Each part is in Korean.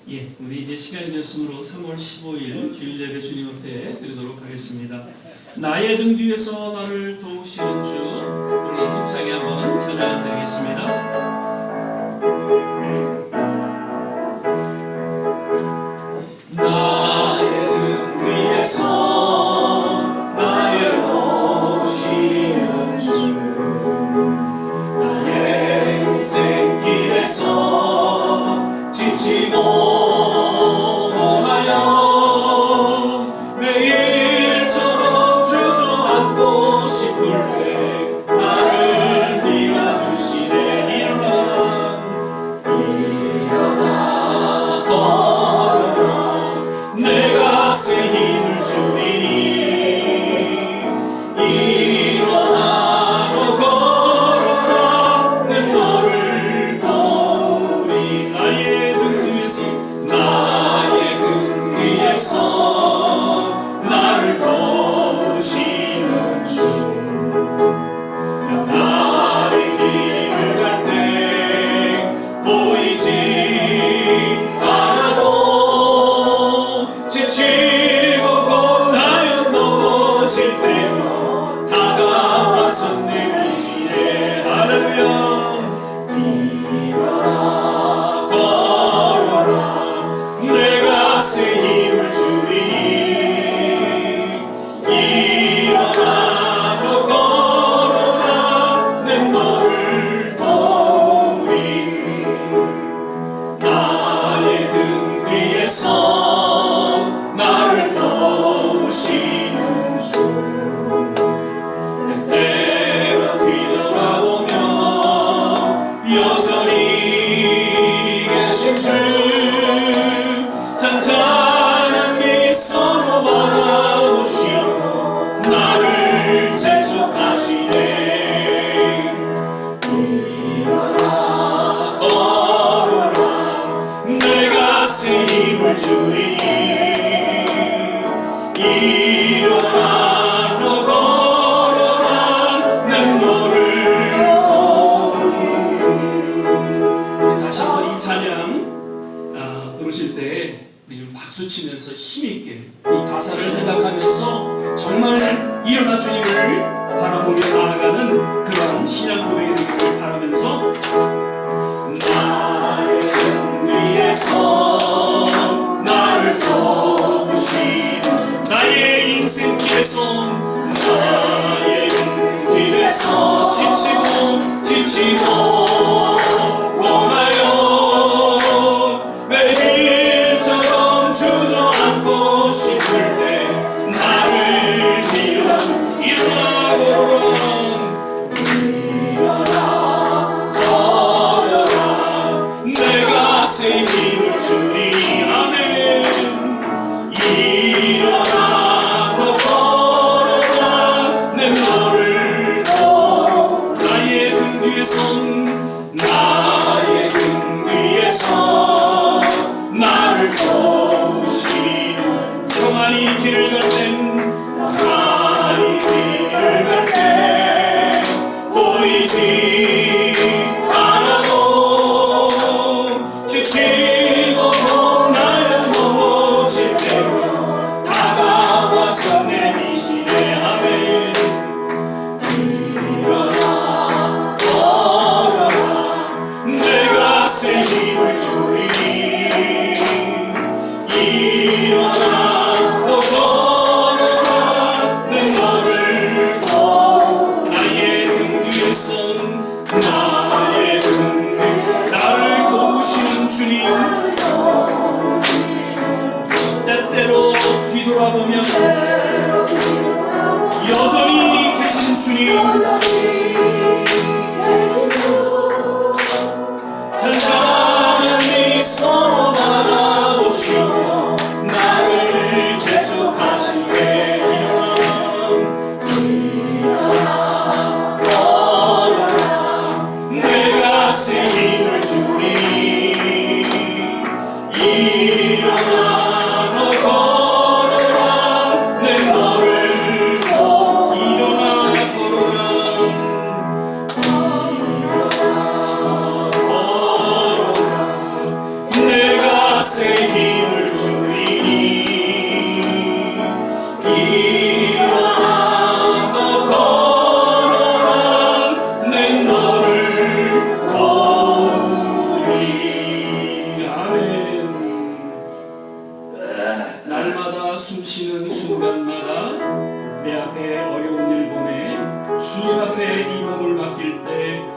우리 이제 시간이 되었으므로 3월 15일 주일 예배 주님 앞에 드리도록 하겠습니다. 나의 등 뒤에서 나를 도우시는 주, 우리 힘차게 한번 찬양 드리겠습니다. 나의 등 뒤에서 나를 도우시는 주, 나의 인생길에서 지치고 원하여 매일처럼 주저앉고 싶을 때 나를 밀어주시네. 일어나 걸어라, 내가 새 힘을 주리니. 일어나 너 걸어라, 내 너를 도우리. 나의 등 뒤에서 나를 도우시는 주, 나의 길을 갈 때 보이지 않아도 지치고 겁나여 넘어질 때면 다가와서 내미시네. 할렐루야. 일어나 걸어라, 내가 새 힘을 주리니. 일어나 너 걸어라, 내 너를 도우리. 나의 등 뒤에서 나를 도우시는 주, 때때로 뒤돌아보면 여전히 계신 주, 잔잔한 미소로 바라보시고 나를 재촉하시네. 일어나 걸어라, 내가 새 힘을 주리니. 일어나 너 걸어라, 내 너를 도우리. 다시 한번 이 찬양 부르실 때 우리 좀 박수 치면서 힘있게 이 가사를 생각하면서 정말 일어나 주님을 바라보며 나아가는 그런 신앙 고백이 되기를 바라면서, 나의 등 위에서 나를 도우시는, 나의 인생길에서 나의 인생길에서 지치고 원하여 매일처럼 주저앉고 싶을 때 나를 밀어. 일어나 걸어라, 내가 새 힘을 주리니. 아멘. 일어나 너 걸어라, 내 너를 도우. 나의 등 뒤에서 나를 도우시는, 평안히 길을 갈 땐 보이지 않아도 지치고 겁나여 넘어질 때면 다가와서 내미시네. 아멘. 일어나 걸어라, 내가 새 힘을 주리니. 일어나 너 걸어라, 내 너를 도우. 나의 등 나를 도우시는 주님, 때때로 뒤돌아보면 여전히 계신 주님, 잔잔한 미소 것에 힘을 주리니 일어나 너 걸어라 내 너를 도우리. 아멘. 날마다 숨쉬는 순간마다 내 앞에 어려운 일 보내 주님 앞에 이 몸을 맡길 때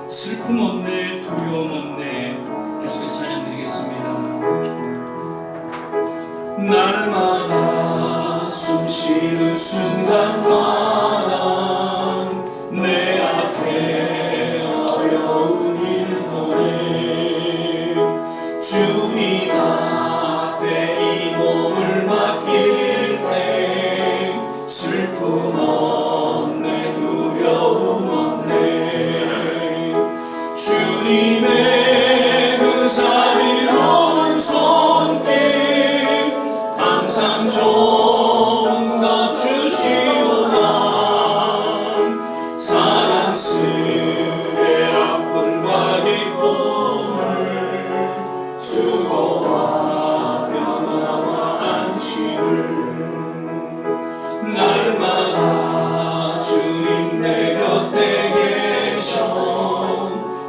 슬픔 없네 두려움 없네. 계속해서 찬양 드리겠습니다. 날마다 숨쉬는 순간마다 내 앞에 어려운 일 보내 주님 앞에 이 몸을 맡길 때 슬픔 없네 두려움 없네. 주님의 그 자비로운 손길 항상 좋은 것 주시오나 사랑스레 아픔과 기쁨을 수고와 평화와 안식을 날마다 주님 내 곁에 계셔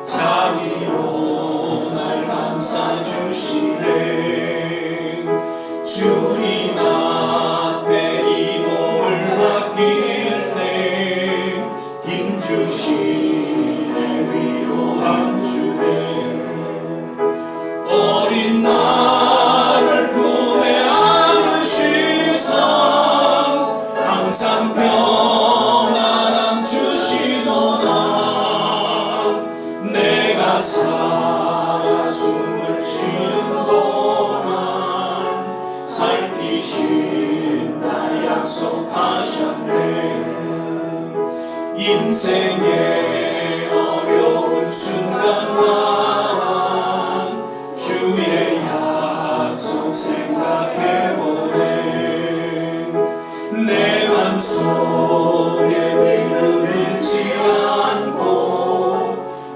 자비로 날 감싸주시네. 주님 앞에 이 몸을 맡길 때 힘주시네 위로함 주네. 어린 나를 품에 안으시사 항상 편안함 주시도다. 내가 살아 숨을 쉬는 동안 살피신다 약속하셨네. 인생의 어려운 순간마다 주의 약속 생각해보네. 내 맘속에 믿음 잃지 않고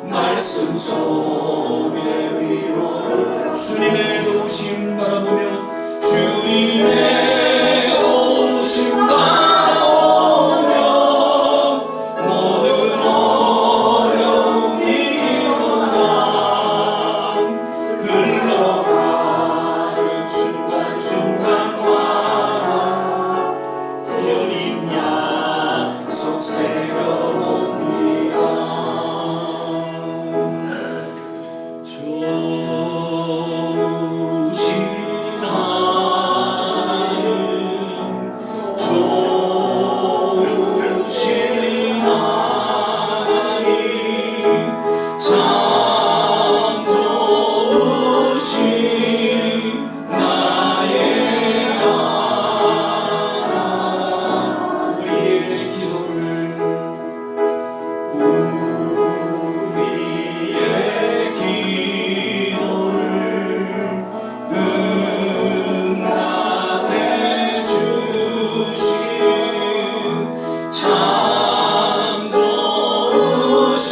말씀 속에 위로 주님의 도우심 바라보며 주님의 도우심 바라보며 모든 어려움 이기도다. 흘러가는 순간순간마다 주님 약속 새겨봅니다. 좋으신 하나님 좋으신 하나님 참 좋으신 나의 우리의 기도를 응답해 주시는 참 좋으신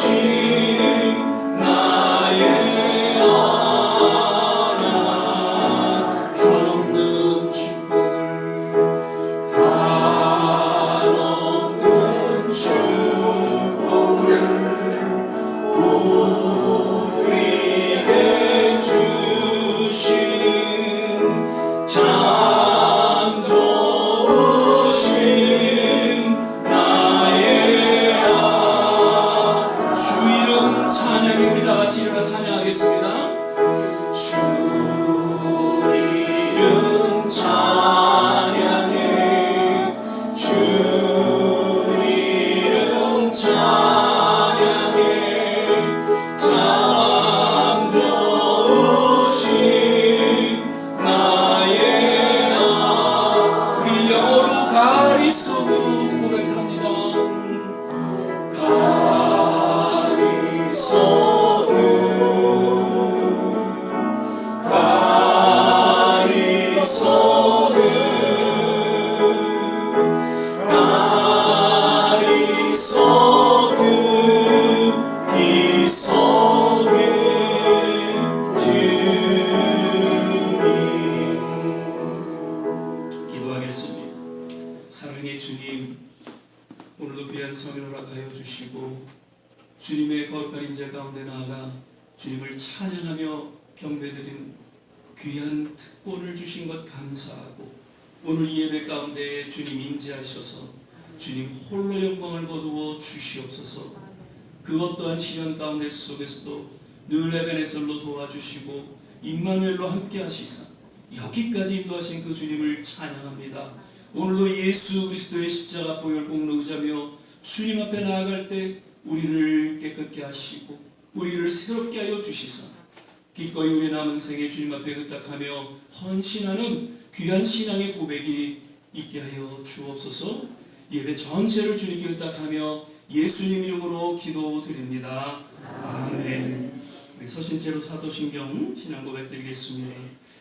나의 하나님. 한없는 축복을 한없는 축복을 우리에게 주시는 참 좋으신 나의 주 이름 찬양해. 우리 다 같이 일어나 찬양하겠습니다. 주 이름 찬양해. 주 이름 찬양해. 참 좋으신 나의 우리 영어로 가리소도 고백합니다. 가리소도 가리소도 가리소도 비소도 주님 가운데 나아가 주님을 찬양하며 경배드리는 귀한 특권을 주신 것 감사하고, 오늘 이 예배 가운데 주님 임재하셔서 주님 홀로 영광을 거두어 주시옵소서. 그것 또한 시련 가운데 속에서도 늘 에베네셀로 도와주시고 임마누엘로 함께 하시사 여기까지 인도하신 그 주님을 찬양합니다. 오늘도 예수 그리스도의 십자가 보혈 공로 의지하며 주님 앞에 나아갈 때 우리를 깨끗게 하시고 우리를 새롭게 하여 주시사 기꺼이 우리 남은 생에 주님 앞에 의탁하며 헌신하는 귀한 신앙의 고백이 있게 하여 주옵소서. 예배 전체를 주님께 의탁하며 예수님 이름으로 기도드립니다. 아멘. 우리 서신체로 사도신경 신앙 고백 드리겠습니다.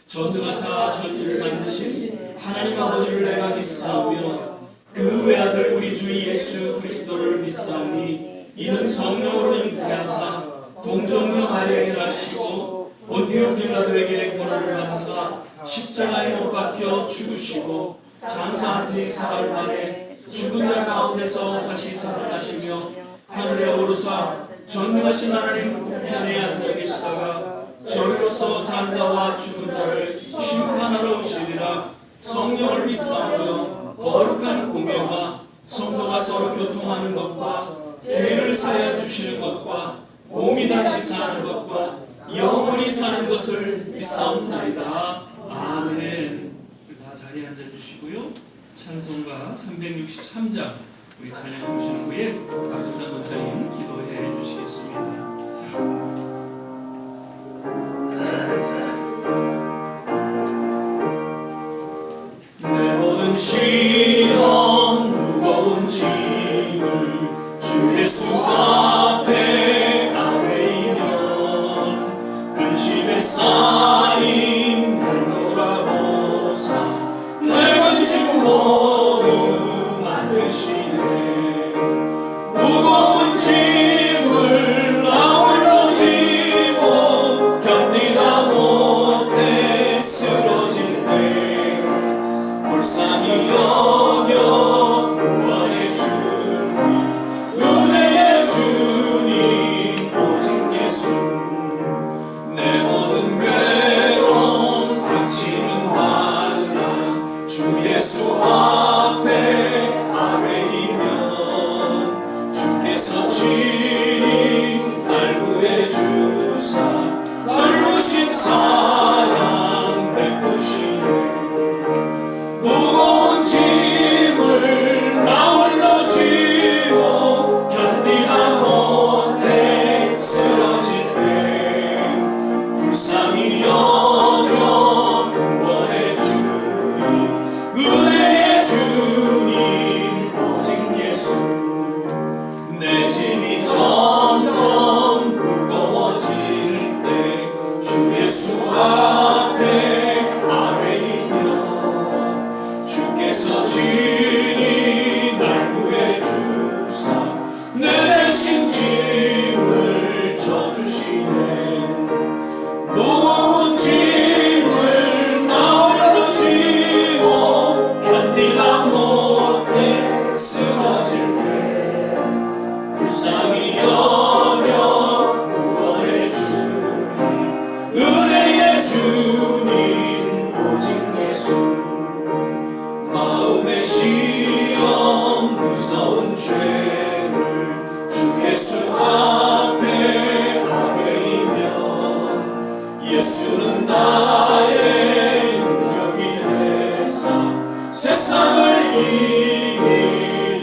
전능하사 전지를 만드신 하나님 아버지를 내가 믿사오며 그 외아들 우리 주 예수 그리스도를 믿사오니 이는 성령으로 잉태하사 동정녀 마리아에게 나시고 본디오 빌라도에게 고난을 받으사 십자가에 못 박혀 죽으시고 장사한 지 사흘 만에 죽은 자 가운데서 다시 살아나시며 하늘에 오르사 전능하신 하나님 우편에 앉아 계시다가 저리로서 산 자와 죽은 자를 심판하러 오시리라. 성령을 믿사오며 거룩한 공예와 성도가 서로 교통하는 것과 죄를 사하여 주시는 것과 몸이 다시 사는 것과 영원히 사는 것을 믿사옵나이다. 아멘. 다 자리에 앉아주시고요. 찬송가 363장 우리 찬양 부르신 후에 박은담 원사님 기도해 주시겠습니다. 내 모든 시험 무거운 짐을 주 예수 앞에 아뢰이면 근심에 쌓인 날 돌아보사 내 근심 모두 맡으시네. 무거운 짐을 나 홀로 지고 견디다 못해 쓰러질 때 불쌍히 여겨 구원해 주니 은혜의 주님 오직 예수. 내 모든 괴로움 닥치는 환난 주 예수 앞에 아뢰이면 주께서 친히 날 구해 주사 넓으신 사랑 베푸시네. 무거운 짐을 나 홀로 지고 견디다 못해 쓰러질 때 불쌍히 여겨 구원해 주니 은혜의 주님 오직 예수. 내 짐이 점점 무거워질 때 주 예수 앞에 아뢰이면 주께서 친히 날 구해 주사 내 대신 짐을 져주시네. 무거운 짐을 나 홀로 지고 견디다 못해 쓰러질 때 불쌍히 여겨 구원해 주니 은혜의 주님 오직 예수. 마음의 시험 무서운 죄를 주 예수 앞에 아뢰이면 예수는 나의 능력이 되사 세상을 이길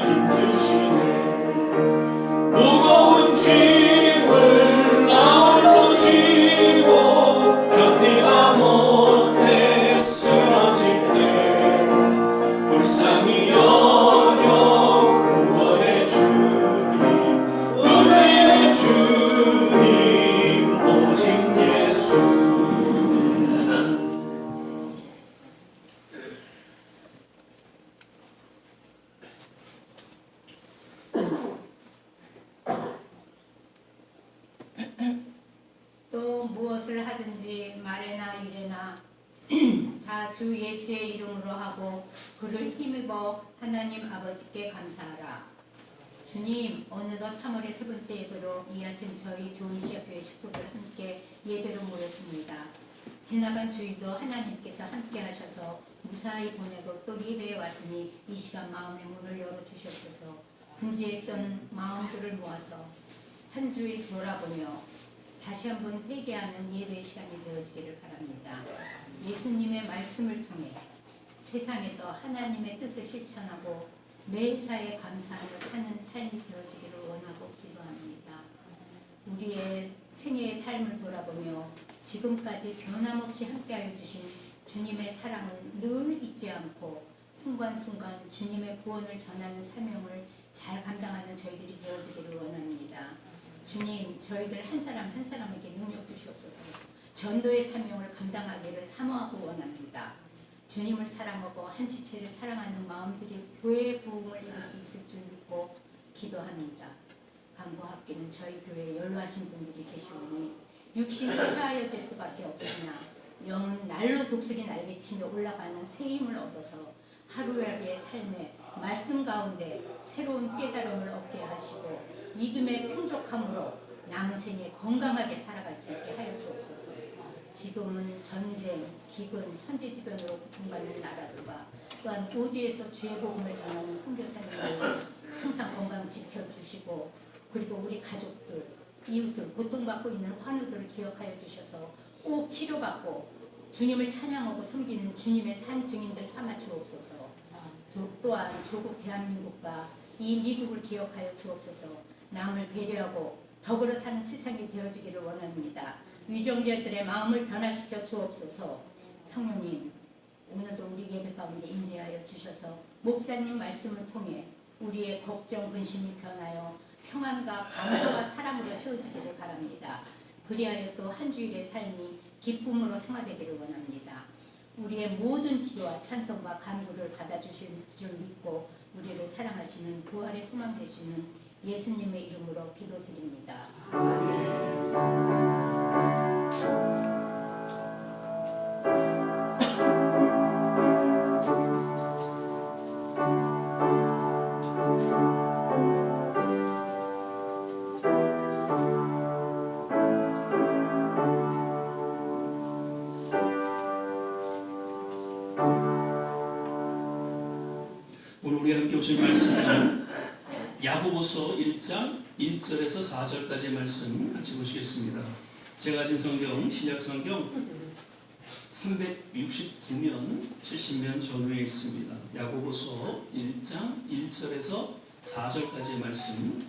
힘 주시네. 무거운 짐을 나 홀로 지고 견디다 못해 쓰러질 때 불쌍히 여겨 구원해 주니 은혜의 주님 오직 예수. 또 무엇을 하든지 말에나 일에나 다 주 예수의 이름으로 하고 그를 힘입어 하나님 아버지께 감사하라. 주님, 어느덧 3월의 세 번째 예배로 이 아침 저희 좋은 시합교회 식구들 함께 예배로 모였습니다. 지나간 주일도 하나님께서 함께 하셔서 무사히 보내고 또 예배에 왔으니 이 시간 마음의 문을 열어주셨소서. 분주했던 마음들을 모아서 한 주일 돌아보며 다시 한번 회개하는 예배의 시간이 되어지기를 바랍니다. 예수님의 말씀을 통해 세상에서 하나님의 뜻을 실천하고 매사에 감사하며 사는 삶이 되어지기를 원하고 기도합니다. 우리의 생애의 삶을 돌아보며 지금까지 변함없이 함께하여 주신 주님의 사랑을 늘 잊지 않고 순간순간 주님의 구원을 전하는 사명을 잘 감당하는 저희들이 되어지기를 원합니다. 주님, 저희들 한 사람 한 사람에게 능력 주시옵소서. 전도의 사명을 감당하기를 사모하고 원합니다. 주님을 사랑하고 한 지체를 사랑하는 마음들이 교회의 부흥을 이룰 수 있을 줄 믿고 기도합니다. 간구합기는 저희 교회에 연로하신 분들이 계시오니 육신이 회하여질 수밖에 없으나 영은 날로 독수리 날개치며 올라가는 새 힘을 얻어서 하루하루의 삶에 말씀 가운데 새로운 깨달음을 얻게 하시고 믿음의 풍족함으로 남은 생에 건강하게 살아갈 수 있게 하여 주옵소서. 지금은 전쟁, 기근, 천지지변으로 고통받는 나라들과 또한 오지에서 주의 복음을 전하는 선교사님을 항상 건강 지켜주시고 그리고 우리 가족들, 이웃들, 고통받고 있는 환우들을 기억하여 주셔서 꼭 치료받고 주님을 찬양하고 섬기는 주님의 산 증인들 삼아 주옵소서. 또한 조국 대한민국과 이 미국을 기억하여 주옵소서. 남을 배려하고 더불어 사는 세상이 되어지기를 원합니다. 위정자들의 마음을 변화시켜 주옵소서. 성령님, 오늘도 우리 예배 가운데 임재하여 주셔서 목사님 말씀을 통해 우리의 걱정, 근심이 변하여 평안과 감사와 사랑으로 채워지기를 바랍니다. 그리하여 또 한 주일의 삶이 기쁨으로 승화되기를 원합니다. 우리의 모든 기도와 찬송과 간구를 받아주실 줄 믿고 우리를 사랑하시는 부활의 소망 되시는 예수님의 이름으로 기도드립니다. 오늘 우리 함께 보실 말씀은 야고보서 1장 1절에서 4절까지의 말씀 같이 보시겠습니다. 제가 가진 성경, 신약성경 369면, 70면 전후에 있습니다. 야고보서 1장 1절에서 4절까지의 말씀,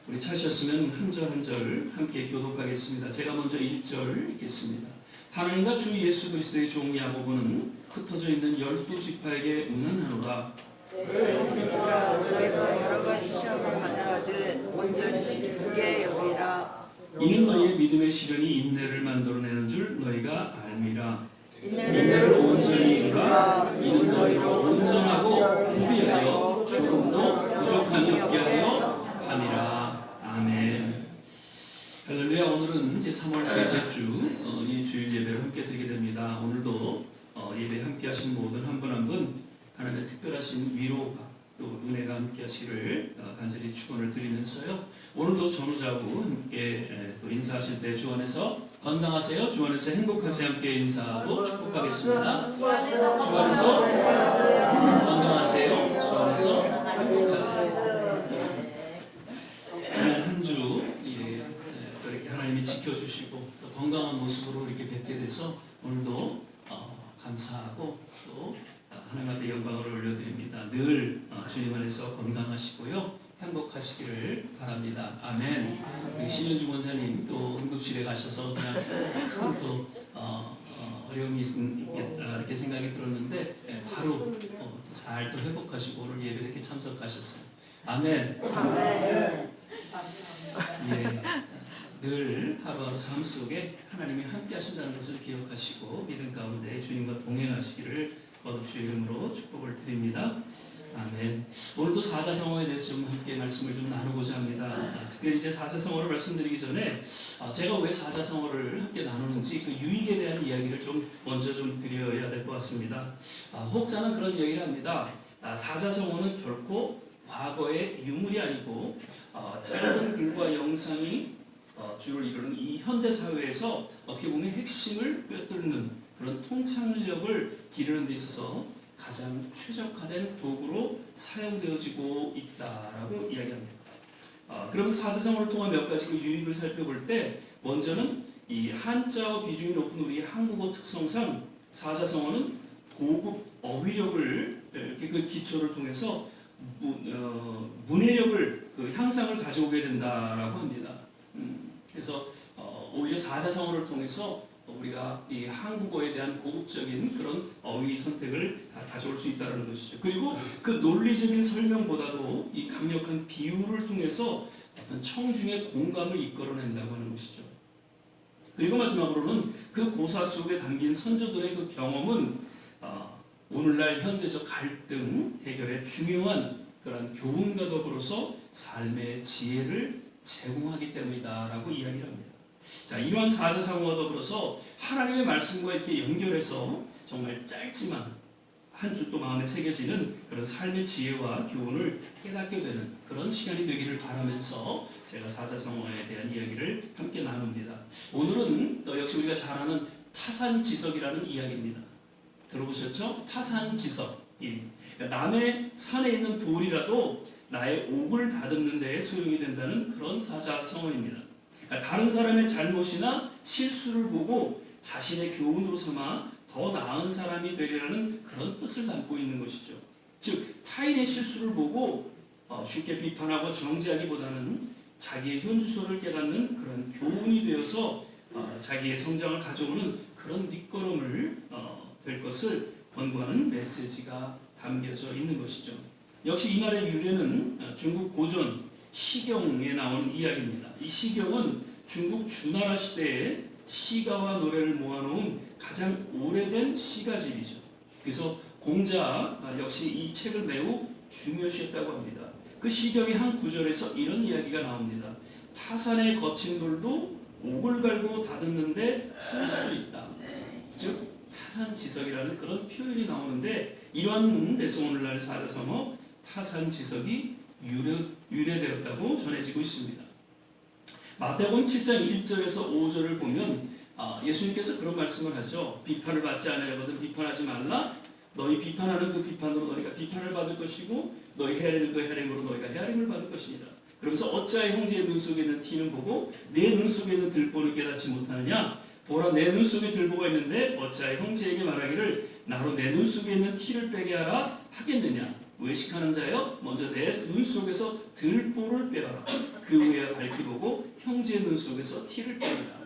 우리 찾으셨으면 한 절 한 절 함께 교독하겠습니다. 제가 먼저 1절 읽겠습니다. 하나님과 주 예수 그리스도의 종 야고보는 흩어져 있는 12지파에게 문안하노라. 너희가 여러 가지 시험을 만나거든 온전히 기쁘게 여기라. 이는 너희의 믿음의 시련이 인내를 만들어내는 줄 너희가 알미라. 인내를 온전히 이루라. 이는 너희로 온전하고 구비하여 조금도 부족함이 없게 하여 함이라. 아멘. 할렐루야. 오늘은 이제 3월 셋째 주 이 주일 예배를 함께 드리게 됩니다. 오늘도 예배 함께 하신 모든 한 분 한 분 하나님의 특별하신 위로가 또 은혜가 함께 하시기를 간절히 축원을 드리면서요. 오늘도 전우자부 함께 또 인사하실 때 주 안에서 건강하세요, 주 안에서 행복하세요 함께 인사하고 축복하겠습니다. 주 안에서 건강하세요, 주 안에서 행복하세요. 지난 한 주 이렇게 하나님이 지켜주시고 또 건강한 모습으로 이렇게 뵙게 돼서 오늘도 감사하고 또 하나님 앞에 영광을 올려드립니다. 늘 주님 안에서 건강하시고요, 행복하시기를 바랍니다. 아멘. 우리 신현주 권사님 또 응급실에 가셔서 그냥 큰 또 어려움이 있겠다 이렇게 생각이 들었는데 바로 잘 또 회복하시고 오늘 예배 이렇게 참석하셨어요. 아멘. 예. 늘 하루하루 삶 속에 하나님이 함께 하신다는 것을 기억하시고 믿음 가운데 주님과 동행하시기를 거듭 주의 이름으로 축복을 드립니다. 아멘. 오늘도 사자성어에 대해서 좀 함께 말씀을 좀 나누고자 합니다. 특별히 이제 사자성어를 말씀드리기 전에 제가 왜 사자성어를 함께 나누는지 그 유익에 대한 이야기를 좀 먼저 좀 드려야 될 것 같습니다. 혹자는 그런 이야기를 합니다. 사자성어는 결코 과거의 유물이 아니고 짧은 글과 영상이 주를 이루는 이 현대 사회에서 어떻게 보면 핵심을 꿰뚫는 그런 통찰력을 기르는 데 있어서 가장 최적화된 도구로 사용되어지고 있다라고 이야기합니다. 그러면서 사자성어를 통한 몇 가지 그 유익을 살펴볼 때 먼저는 이 한자어 비중이 높은 우리 한국어 특성상 사자성어는 고급 어휘력을 이렇게 그 기초를 통해서 문해력을 그 향상을 가져오게 된다라고 합니다. 그래서 오히려 사자성어를 통해서 우리가 이 한국어에 대한 고급적인 그런 어휘 선택을 가져올 수 있다는 것이죠. 그리고 그 논리적인 설명보다도 이 강력한 비유를 통해서 어떤 청중의 공감을 이끌어낸다고 하는 것이죠. 그리고 마지막으로는 그 고사 속에 담긴 선조들의 그 경험은 오늘날 현대적 갈등 해결에 중요한 그런 교훈과 더불어서 삶의 지혜를 제공하기 때문이다라고 이야기를 합니다. 자, 이러한 사자성어와 더불어서 하나님의 말씀과 이렇게 연결해서 정말 짧지만 한 주 또 마음에 새겨지는 그런 삶의 지혜와 교훈을 깨닫게 되는 그런 시간이 되기를 바라면서 제가 사자성어에 대한 이야기를 함께 나눕니다. 오늘은 또 역시 우리가 잘 아는 타산지석이라는 이야기입니다. 들어보셨죠? 타산지석. 그러니까 남의 산에 있는 돌이라도 나의 옥을 다듬는 데에 소용이 된다는 그런 사자성어입니다. 그러니까 다른 사람의 잘못이나 실수를 보고 자신의 교훈으로 삼아 더 나은 사람이 되리라는 그런 뜻을 담고 있는 것이죠. 즉 타인의 실수를 보고 쉽게 비판하고 정죄하기보다는 자기의 현주소를 깨닫는 그런 교훈이 되어서 자기의 성장을 가져오는 그런 뒷걸음을 될 것을 권고하는 메시지가 담겨져 있는 것이죠. 역시 이 말의 유래는 중국 고전 시경에 나온 이야기입니다. 이 시경은 중국 주나라 시대에 시가와 노래를 모아놓은 가장 오래된 시가집이죠. 그래서 공자 역시 이 책을 매우 중요시했다고 합니다. 그 시경의 한 구절에서 이런 이야기가 나옵니다. 타산의 거친 돌도 옥을 갈고 다듬는데 쓸 수 있다. 즉 타산지석이라는 그런 표현이 나오는데 이러한 데서 오늘날 사자성어 타산지석이 유래되었다고 전해지고 있습니다. 마태복음 7장 1절에서 5절을 보면 예수님께서 그런 말씀을 하죠. 비판을 받지 않으려거든 비판하지 말라. 너희 비판하는 그 비판으로 너희가 비판을 받을 것이고 너희 헤아리는 그 헤아림으로 너희가 헤아림을 받을 것이니라. 그러면서 어찌하여 형제의 눈 속에 있는 티는 보고 내 눈 속에 있는 들보를 깨닫지 못하느냐. 보라 내 눈 속에 들보가 있는데 어찌하여 형제에게 말하기를 나로 내 눈 속에 있는 티를 빼게 하라 하겠느냐. 외식하는 자여 먼저 내 눈 속에서 들보를 빼어라. 그 후에 밝히 보고 형제의 눈 속에서 티를 빼라.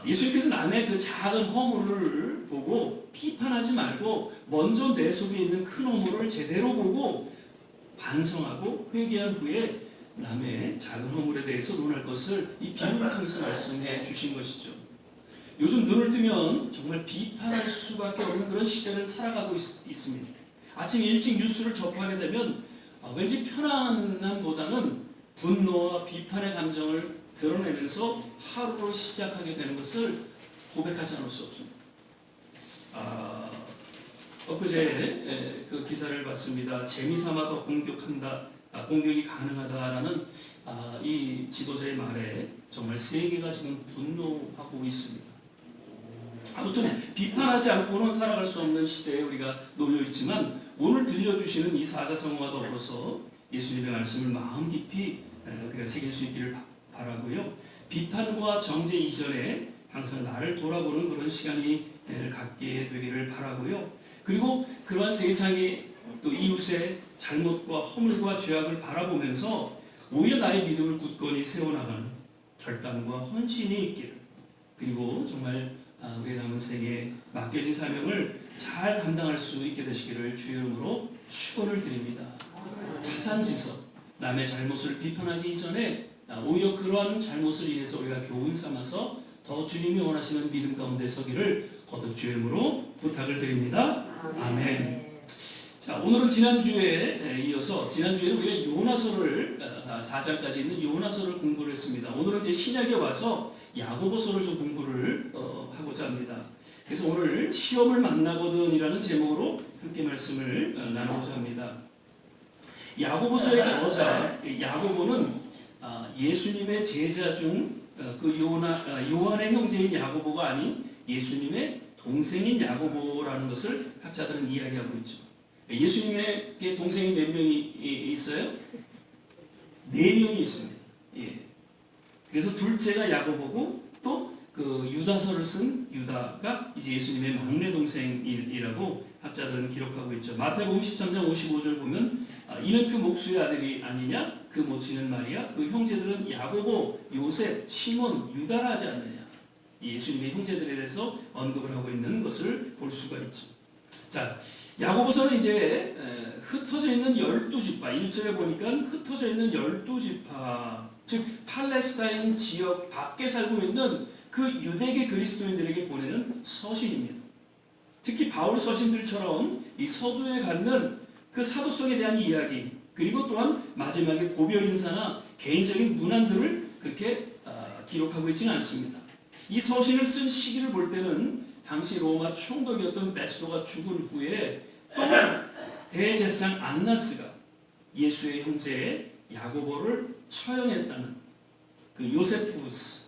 예수님께서 남의 그 작은 허물을 보고 비판하지 말고 먼저 내 속에 있는 큰 허물을 제대로 보고 반성하고 회개한 후에 남의 작은 허물에 대해서 논할 것을 이 비유를 통해서 말씀해 주신 것이죠. 요즘 눈을 뜨면 정말 비판할 수밖에 없는 그런 시대를 살아가고 있습니다. 아침 일찍 뉴스를 접하게 되면 왠지 편안함보다는 분노와 비판의 감정을 드러내면서 하루를 시작하게 되는 것을 고백하지 않을 수 없습니다. 엊그제 그 기사를 봤습니다. 재미삼아 더 공격이 가능하다라는 이 지도자의 말에 정말 세계가 지금 분노하고 있습니다. 아무튼 비판하지 않고는 살아갈 수 없는 시대에 우리가 놓여 있지만 오늘 들려주시는 이 사자성어와 더불어서 예수님의 말씀을 마음 깊이 우리가 새길 수 있기를 바라고요. 비판과 정죄 이전에 항상 나를 돌아보는 그런 시간이 갖게 되기를 바라고요. 그리고 그러한 세상의 또 이웃의 잘못과 허물과 죄악을 바라보면서 오히려 나의 믿음을 굳건히 세워나가는 결단과 헌신이 있기를, 그리고 정말 우리의 남은 생에 맡겨진 사명을 잘 감당할 수 있게 되시기를 주의 이름으로 축원을 드립니다. 타산지석, 남의 잘못을 비판하기 이전에 오히려 그러한 잘못을 인해서 우리가 교훈 삼아서 더 주님이 원하시는 믿음 가운데 서기를 거듭 주의 이름으로 부탁을 드립니다. 아멘. 자, 오늘은 지난주에 이어서 지난주에는 우리가 요나서를 4장까지 있는 요나서를 공부를 했습니다. 오늘은 이제 신약에 와서 야고보서를 좀 공부를 하고자 합니다. 그래서 오늘 시험을 만나거든이라는 제목으로 함께 말씀을 나누고자 합니다. 야고보서의 저자 야고보는 예수님의 제자 중 그 요한의 형제인 야고보가 아닌 예수님의 동생인 야고보라는 것을 학자들은 이야기하고 있죠. 예수님에게 동생이 몇 명이 있어요? 4명이 있습니다. 예. 그래서 둘째가 야고보고 또 그 유다서를 쓴 유다가 이제 예수님의 막내 동생이라고 학자들은 기록하고 있죠. 마태복음 13장 55절 보면 이는 그 목수의 아들이 아니냐? 그 모친은 마리아, 그 형제들은 야고보, 요셉, 시몬, 유다라 하지 않느냐? 예수님의 형제들에 대해서 언급을 하고 있는 것을 볼 수가 있죠. 자, 야고보서는 이제 흩어져 있는 12지파, 1절에 보니까 흩어져 있는 12지파, 즉 팔레스타인 지역 밖에 살고 있는 그 유대계 그리스도인들에게 보내는 서신입니다. 특히 바울 서신들처럼 이 서두에 갖는 그 사도성에 대한 이야기, 그리고 또한 마지막에 고별 인사나 개인적인 문안들을 그렇게 기록하고 있지는 않습니다. 이 서신을 쓴 시기를 볼 때는 당시 로마 총독이었던 베스도가 죽은 후에 또 대제사장 안나스가 예수의 형제 야고보를 처형했다는 그 요세푸스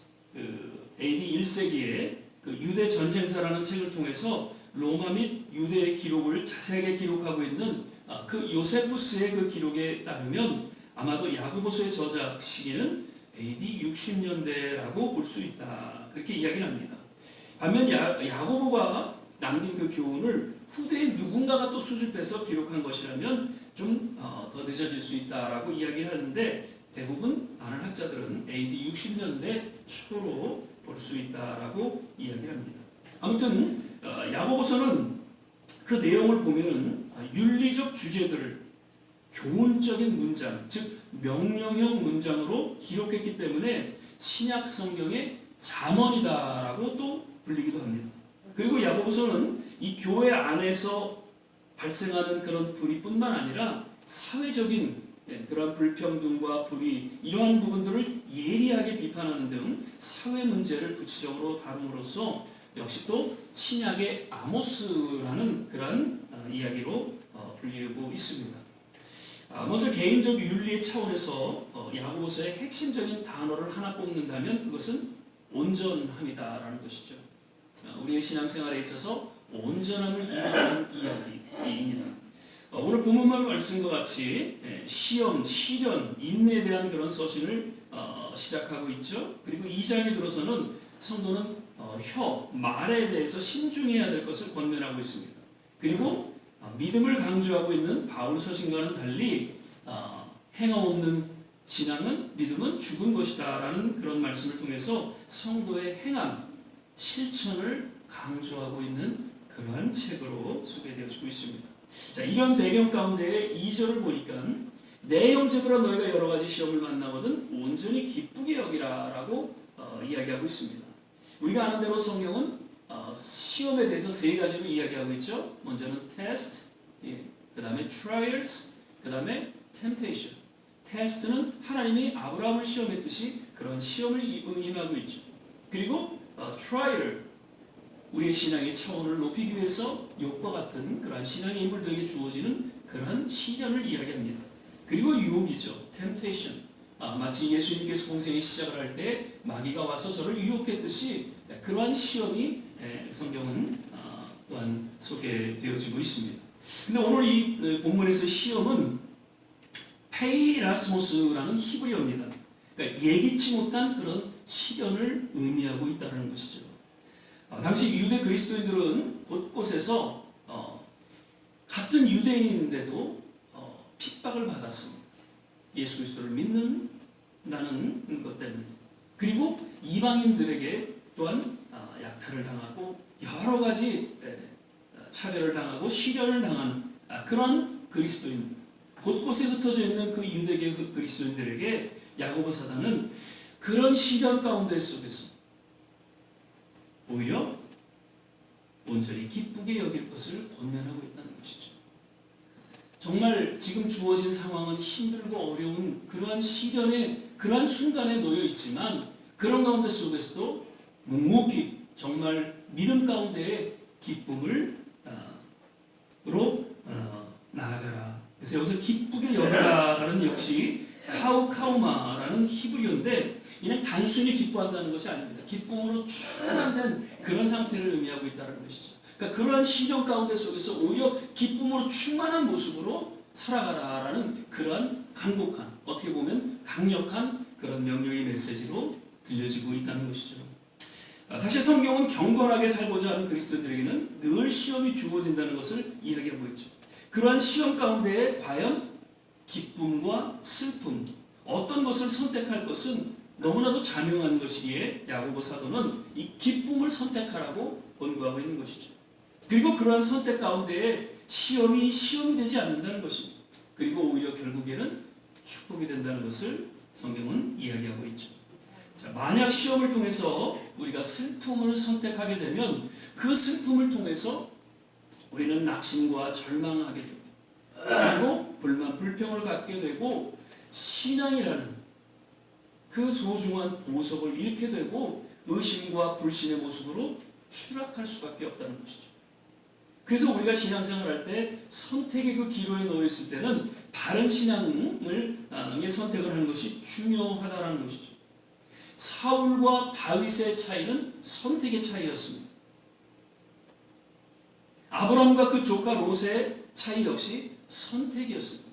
AD 1세기에 그 유대 전쟁사라는 책을 통해서 로마 및 유대의 기록을 자세하게 기록하고 있는 그 요세푸스의 그 기록에 따르면 아마도 야고보서의 저작 시기는 AD 60년대라고 볼 수 있다. 그렇게 이야기를 합니다. 반면 야고보가 남긴 그 교훈을 후대의 누군가가 또 수집해서 기록한 것이라면 좀 더 늦어질 수 있다라고 이야기를 하는데 대부분 많은 학자들은 AD 60년대 초로 볼 수 있다라고 이야기를 합니다. 아무튼 야고보서는 그 내용을 보면은 윤리적 주제들을 교훈적인 문장, 즉 명령형 문장으로 기록했기 때문에 신약 성경의 잠언이다라고 또 불리기도 합니다. 그리고 야고보서는 이 교회 안에서 발생하는 그런 불의뿐만 아니라 사회적인 그러한 불평등과 불의 이러한 부분들을 예리하게 비판하는 등 사회 문제를 구체적으로 다룸으로써 역시 또 신약의 아모스라는 그러한 이야기로 불리고 있습니다. 먼저 개인적 윤리의 차원에서 야고보서의 핵심적인 단어를 하나 뽑는다면 그것은 온전함이다라는 것이죠. 우리의 신앙생활에 있어서 온전함을 이루는 이야기입니다. 오늘 본문만 말씀과 같이 시험, 시련, 인내에 대한 그런 서신을 시작하고 있죠. 그리고 2장에 들어서는 성도는 말에 대해서 신중해야 될 것을 권면하고 있습니다. 그리고 믿음을 강조하고 있는 바울 서신과는 달리 행함 없는 신앙은 믿음은 죽은 것이다 라는 그런 말씀을 통해서 성도의 행함, 실천을 강조하고 있는 그러한 책으로 소개되어지고 있습니다. 자, 이런 배경 가운데 2절을 보니까 내 형제들아 너희가 여러 가지 시험을 만나거든 온전히 기쁘게 여기라 라고 이야기하고 있습니다. 우리가 아는 대로 성경은 시험에 대해서 3가지로 이야기하고 있죠. 먼저는 test, 그 다음에 trials, 그 다음에 temptation. 테스트는 하나님이 아브라함을 시험했듯이 그런 시험을 임하고 있죠. 그리고 trial, 우리의 신앙의 차원을 높이기 위해서 욕과 같은 그러한 신앙의 인물들에게 주어지는 그러한 시련을 이야기합니다. 그리고 유혹이죠. temptation. 마치 예수님께서 공생의 시작을 할 때 마귀가 와서 저를 유혹했듯이 그러한 시험이 성경은 또한 소개되어지고 있습니다. 근데 오늘 이 본문에서 시험은 페이라스모스라는 히브리어입니다. 그러니까 예기치 못한 그런 시련을 의미하고 있다는 것이죠. 당시 유대 그리스도인들은 곳곳에서 같은 유대인인데도 핍박을 받았습니다. 예수 그리스도를 믿는다는 것 때문에. 그리고 이방인들에게 또한 약탈을 당하고 여러 가지 차별을 당하고 시련을 당한 그런 그리스도인들, 곳곳에 흩어져 있는 그 유대계 그리스도인들에게 야고보 사도는 그런 시련 가운데 속에서 오히려 온전히 기쁘게 여길 것을 권면하고 있다는 것이죠. 정말 지금 주어진 상황은 힘들고 어려운 그러한 시련의 그러한 순간에 놓여 있지만 그런 가운데 속에서도 묵묵히 정말 믿음 가운데의 기쁨으로 나아가라. 그래서 여기서 기쁘게 여기라 것이 아닙니다. 기쁨으로 충만된 그런 상태를 의미하고 있다는 것이죠. 그러니까 그러한 시련 가운데 속에서 오히려 기쁨으로 충만한 모습으로 살아가라라는 그러한 강력한, 어떻게 보면 강력한 그런 명령의 메시지로 들려지고 있다는 것이죠. 사실 성경은 경건하게 살고자 하는 그리스도인들에게는 늘 시험이 주어진다는 것을 이야기하고 있죠. 그러한 시험 가운데 과연 기쁨과 슬픔, 어떤 것을 선택할 것은 너무나도 자명한 것이기에 야고보 사도는 이 기쁨을 선택하라고 권고하고 있는 것이죠. 그리고 그러한 선택 가운데에 시험이 되지 않는다는 것입니다. 그리고 오히려 결국에는 축복이 된다는 것을 성경은 이야기하고 있죠. 자, 만약 시험을 통해서 우리가 슬픔을 선택하게 되면 그 슬픔을 통해서 우리는 낙심과 절망하게 됩니다. 그리고 불만, 불평을 갖게 되고 신앙이라는 그 소중한 보석을 잃게 되고 의심과 불신의 모습으로 추락할 수밖에 없다는 것이죠. 그래서 우리가 신앙생활을 할 때 선택의 그 기로에 놓여 있을 때는 바른 신앙의 선택을 하는 것이 중요하다는 것이죠. 사울과 다윗의 차이는 선택의 차이였습니다. 아브라함과 그 조카 롯의 차이 역시 선택이었습니다.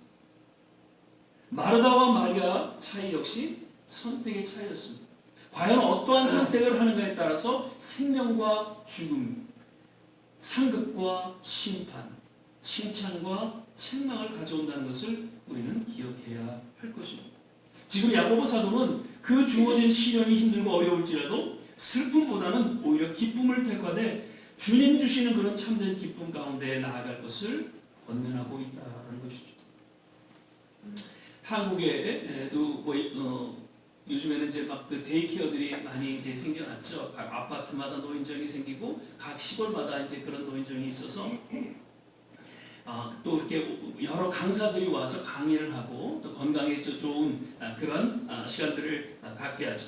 마르다와 마리아 차이 역시 선택의 차이였습니다. 과연 어떠한 선택을 하는가에 따라서 생명과 죽음, 상급과 심판, 칭찬과 책망을 가져온다는 것을 우리는 기억해야 할 것입니다. 지금 야고보 사도는 그 주어진 시련이 힘들고 어려울지라도 슬픔보다는 오히려 기쁨을 택하되 주님 주시는 그런 참된 기쁨 가운데 나아갈 것을 권면하고 있다는 것이죠. 한국에도 요즘에는 이제 막 그 데이케어들이 많이 이제 생겨났죠. 각 아파트마다 노인정이 생기고 각 시골마다 이제 그런 노인정이 있어서 또 이렇게 여러 강사들이 와서 강의를 하고 또 건강에 좋은 그런 시간들을 갖게 하죠.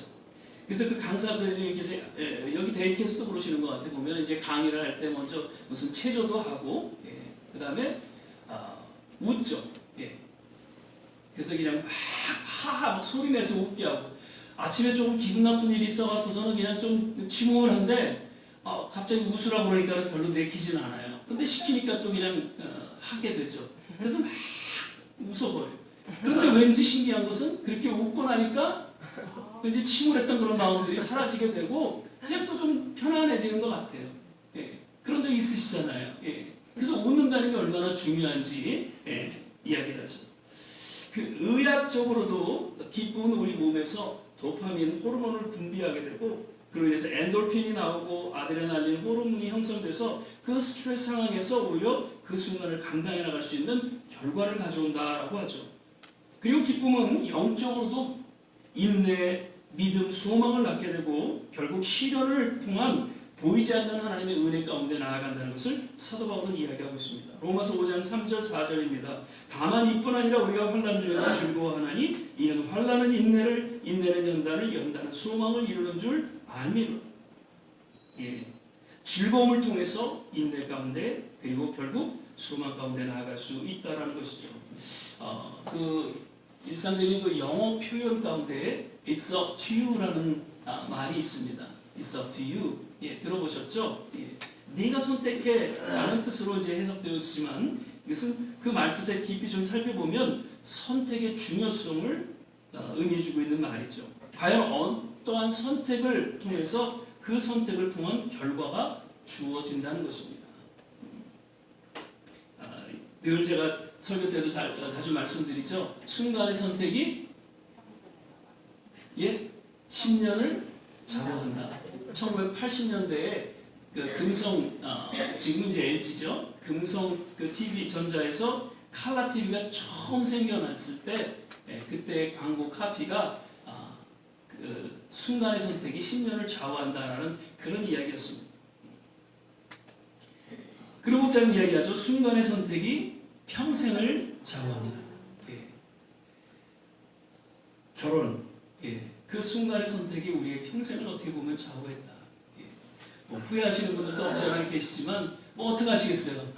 그래서 그 강사들이 이제 여기 데이케어도 그러시는 것 같아 보면 이제 강의를 할 때 먼저 무슨 체조도 하고 그 다음에 웃죠. 그래서 그냥 막 하하 막 소리 내서 웃게 하고 아침에 조금 기분 나쁜 일이 있어갖고서는 그냥 좀 침울한데 갑자기 웃으라고 그러니까 별로 내키진 않아요. 근데 시키니까 또 그냥 하게 되죠. 그래서 막 웃어버려요. 그런데 왠지 신기한 것은 그렇게 웃고 나니까 왠지 침울했던 그런 마음들이 사라지게 되고 그냥 또 좀 편안해지는 것 같아요. 그런 적 있으시잖아요. 그래서 웃는다는 게 얼마나 중요한지 이야기를 하죠. 그 의학적으로도 기쁨은 우리 몸에서 도파민 호르몬을 분비하게 되고 그로 인해서 엔돌핀이 나오고 아드레날린 호르몬이 형성돼서 그 스트레스 상황에서 오히려 그 순간을 감당해 나갈 수 있는 결과를 가져온다라고 하죠. 그리고 기쁨은 영적으로도 인내, 믿음, 소망을 낳게 되고 결국 시련을 통한 보이지 않는 하나님의 은혜 가운데 나아간다는 것을 사도 바울은 이야기하고 있습니다. 로마서 5장 3절 4절입니다. 다만 이뿐 아니라 우리가 환난 중에도 즐거워하나니 이는 환난은 인내를, 인내는 연단을, 연단은 소망을 이루는 줄 알미노라. 즐거움을 통해서 인내 가운데 그리고 결국 소망 가운데 나아갈 수 있다라는 것이죠. 그 일상적인 그 영어 표현 가운데 It's up to you라는 말이 있습니다. It's up to you. 들어보셨죠? 네가 선택해 라는 뜻으로 이제 해석되었지만 이것은 그 말뜻에 깊이 좀 살펴보면 선택의 중요성을 의미해주고 있는 말이죠. 과연 어떠한 선택을 통해서 그 선택을 통한 결과가 주어진다는 것입니다. 늘 제가 설교 때도 자주 말씀드리죠. 순간의 선택이 10년을 좌우한다. 1980년대에 그 금성 지금 이제 LG죠. 금성 그 TV 전자에서 칼라 TV가 처음 생겨났을 때 그때 광고 카피가 그 순간의 선택이 10년을 좌우한다라는 그런 이야기였습니다. 그리고 목사님 이야기하죠. 순간의 선택이 평생을 좌우한다. 결혼. 그 순간의 선택이 우리의 평생을 어떻게 보면 좌우했다. 뭐 후회하시는 분들도 없잖아 계시지만 뭐 어떻게 하시겠어요?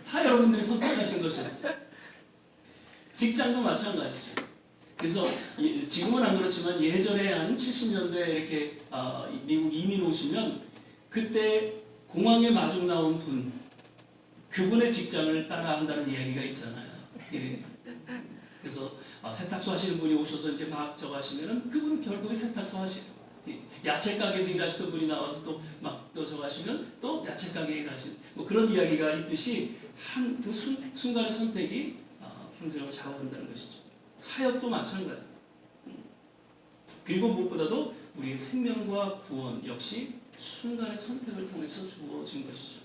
다 여러분들이 선택하신 것이었어요. 직장도 마찬가지죠. 그래서 지금은 안 그렇지만 예전에 한 70년대 이렇게 미국 이민 오시면 그때 공항에 마중 나온 분, 그분의 직장을 따라한다는 이야기가 있잖아요. 예. 그래서 세탁소 하시는 분이 오셔서 이제 막 저거 하시면은 그분 결국에 세탁소 하시고, 예. 야채 가게에서 일하시던 분이 나와서 또 막 또 저거 하시면 또 야채 가게에 일하시는 뭐 그런 이야기가 있듯이 한 그 순간의 선택이 평생을 좌우한다는 것이죠. 사역도 마찬가지입니다. 그리고 무엇보다도 우리의 생명과 구원 역시 순간의 선택을 통해서 주어진 것이죠.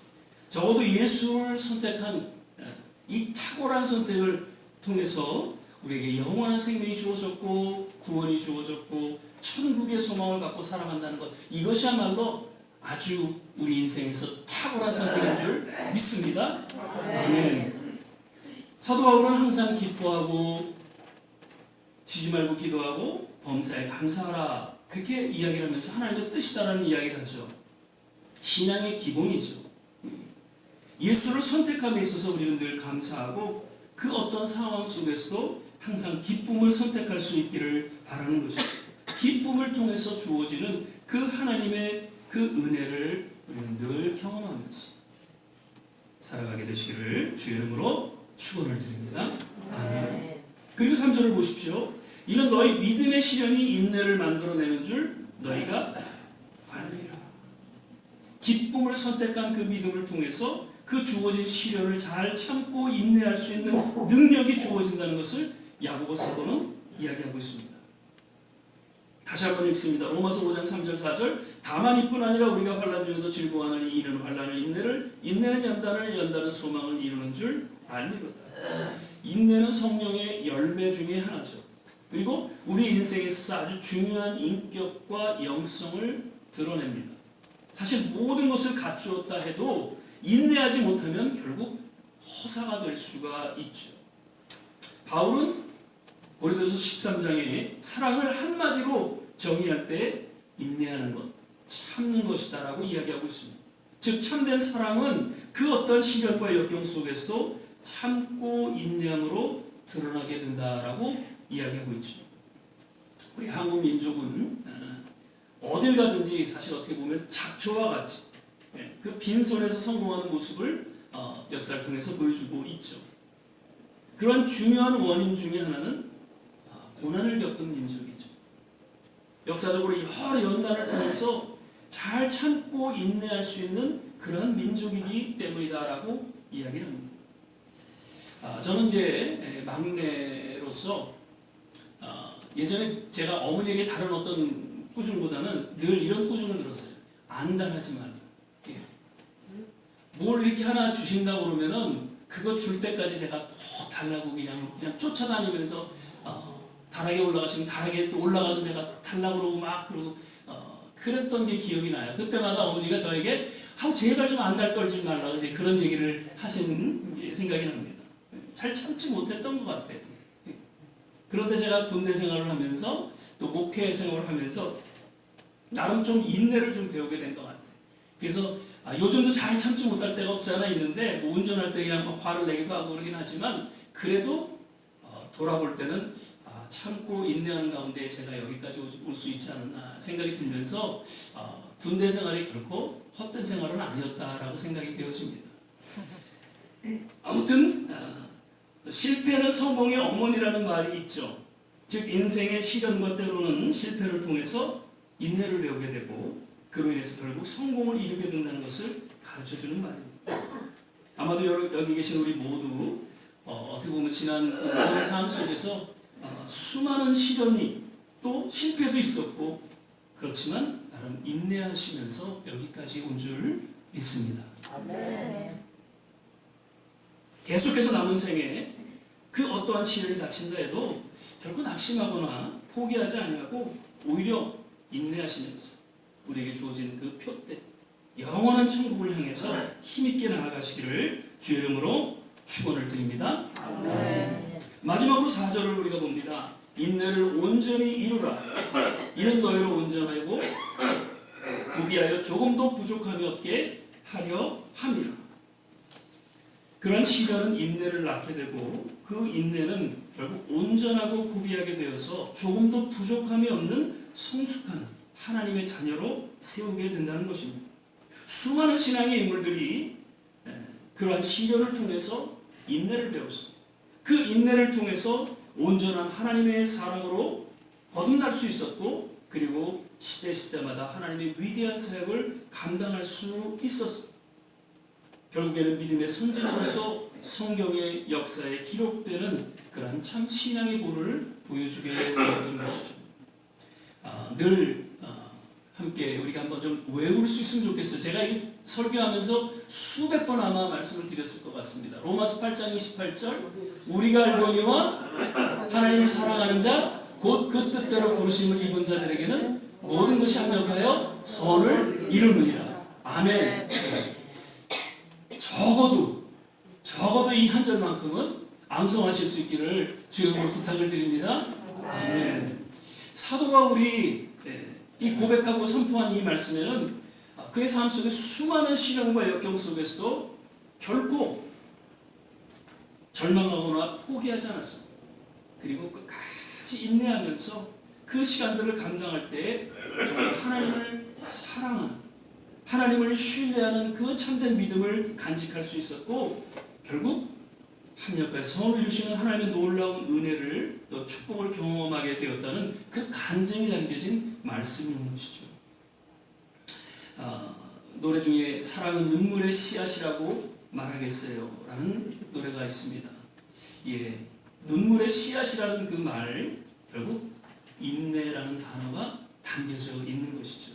적어도 예수를 선택한 이 탁월한 선택을 통해서 우리에게 영원한 생명이 주어졌고 구원이 주어졌고 천국의 소망을 갖고 살아간다는 것, 이것이야말로 아주 우리 인생에서 탁월한 선택인 줄 믿습니다. 아멘. 사도 바울은 항상 기뻐하고 쉬지 말고 기도하고 범사에 감사하라, 그렇게 이야기를 하면서 하나님의 뜻이다라는 이야기를 하죠. 신앙의 기본이죠. 예수를 선택함에 있어서 우리는 늘 감사하고 그 어떤 상황 속에서도 항상 기쁨을 선택할 수 있기를 바라는 것입니다. 기쁨을 통해서 주어지는 그 하나님의 그 은혜를 우리는 늘 경험하면서 살아가게 되시기를 주의 이름으로 축원을 드립니다. 아멘. 그리고 3절을 보십시오. 이는 너희 믿음의 시련이 인내를 만들어내는 줄 너희가 알미라. 기쁨을 선택한 그 믿음을 통해서 그 주어진 시련을 잘 참고 인내할 수 있는 능력이 주어진다는 것을 야고보 사도는 이야기하고 있습니다. 다시 한번 읽습니다. 로마서 5장 3절 4절. 다만 이뿐 아니라 우리가 환난 중에도 즐거워하느니 이는 환난을 인내는 연단은 소망을 이루는 줄 알미로다. 인내는 성령의 열매 중에 하나죠. 그리고 우리 인생에 있어서 아주 중요한 인격과 영성을 드러냅니다. 사실 모든 것을 갖추었다 해도 인내하지 못하면 결국 허사가 될 수가 있죠. 바울은 고린도서 13장에 사랑을 한마디로 정의할 때 인내하는 것, 참는 것이다 라고 이야기하고 있습니다. 즉 참된 사랑은 그 어떤 시련과 역경 속에서도 참고 인내함으로 드러나게 된다라고 이야기하고 있죠. 우리 한국 민족은 어딜 가든지 사실 어떻게 보면 작초와 같이 그 빈손에서 성공하는 모습을 역사를 통해서 보여주고 있죠. 그런 중요한 원인 중에 하나는 고난을 겪은 민족이죠. 역사적으로 여러 연단을 통해서 잘 참고 인내할 수 있는 그런 민족이기 때문이다라고 이야기를 합니다. 저는 이제 막내로서 예전에 제가 어머니에게 다른 어떤 꾸중보다는 늘 이런 꾸중을 들었어요. 안달하지 말라. 뭘 이렇게 하나 주신다고 그러면은 그거 줄 때까지 제가 꼭 달라고 그냥 쫓아다니면서 다락에 올라가시면 다락에 또 올라가서 제가 달라고 그러고 막 그러고 그랬던 게 기억이 나요. 그때마다 어머니가 저에게 제발 좀 안달 떨지 말라고 이제 그런 얘기를 하신 생각이 납니다. 잘 참지 못했던 것 같아요. 그런데 제가 군대 생활을 하면서 또 목회 생활을 하면서 나름 좀 인내를 좀 배우게 된 것 같아요. 그래서 요즘도 잘 참지 못할 때가 없지 않아 있는데 뭐 운전할 때 그냥 화를 내기도 하고 그러긴 하지만 그래도 돌아볼 때는 참고 인내하는 가운데 제가 여기까지 올 수 있지 않았나 생각이 들면서 군대 생활이 결코 헛된 생활은 아니었다라고 생각이 되어집니다. 아무튼 실패는 성공의 어머니라는 말이 있죠. 즉 인생의 시련과 때로는 실패를 통해서 인내를 배우게 되고 그로 인해서 결국 성공을 이루게 된다는 것을 가르쳐주는 말입니다. 아마도 여기 계신 우리 모두 어떻게 보면 지난 그런 삶 속에서 수많은 시련이 또 실패도 있었고 그렇지만 나름 인내하시면서 여기까지 온 줄 믿습니다. 아멘. 계속해서 남은 생에 그 어떠한 시련이 닥친다 해도 결코 낙심하거나 포기하지 아니하고 오히려 인내하시면서 우리에게 주어진 그 표대 영원한 천국을 향해서 힘있게 나아가시기를 주의 이름으로 축원을 드립니다. 아멘. 마지막으로 4절을 우리가 봅니다. 인내를 온전히 이루라. 이는 너희로 온전하고 구비하여 조금도 부족함이 없게 하려 함이라. 그러한 시련은 인내를 낳게 되고 그 인내는 결국 온전하고 구비하게 되어서 조금도 부족함이 없는 성숙한 하나님의 자녀로 세우게 된다는 것입니다. 수많은 신앙의 인물들이 그러한 시련을 통해서 인내를 배웠습니다. 그 인내를 통해서 온전한 하나님의 사랑으로 거듭날 수 있었고, 그리고 시대마다 하나님의 위대한 사역을 감당할 수 있었습니다. 결국에는 믿음의 선진으로서 성경의 역사에 기록되는 그러한 참 신앙의 본을 보여주게 되었던 것이죠. 늘 함께 우리가 한번 좀 외울 수 있으면 좋겠어요. 제가 이 설교하면서 수백 번 아마 말씀을 드렸을 것 같습니다. 로마서 8장 28절, 우리가 알거니와 하나님을 사랑하는 자 곧 그 뜻대로 부르심을 입은 자들에게는 모든 것이 합력하여 선을 이루느니라. 아멘. 적어도 이 한 절만큼은 암송하실 수 있기를 주님으로 부탁을 드립니다. 아멘. 사도가 우리 이 고백하고 선포한 이 말씀에는 그의 삶 속에 수많은 시련과 역경 속에서도 결코 절망하거나 포기하지 않았습니다. 그리고 끝까지 인내하면서 그 시간들을 감당할 때에 정말 하나님을 사랑한, 하나님을 신뢰하는 그 참된 믿음을 간직할 수 있었고, 결국 합력과 선을 이루시는 하나님의 놀라운 은혜를 또 축복을 경험하게 되었다는 그 간증이 담겨진 말씀이 있는 것이죠. 노래 중에 사랑은 눈물의 씨앗이라고 말하겠어요 라는 노래가 있습니다. 예, 눈물의 씨앗이라는 그 말, 결국 인내라는 단어가 담겨져 있는 것이죠.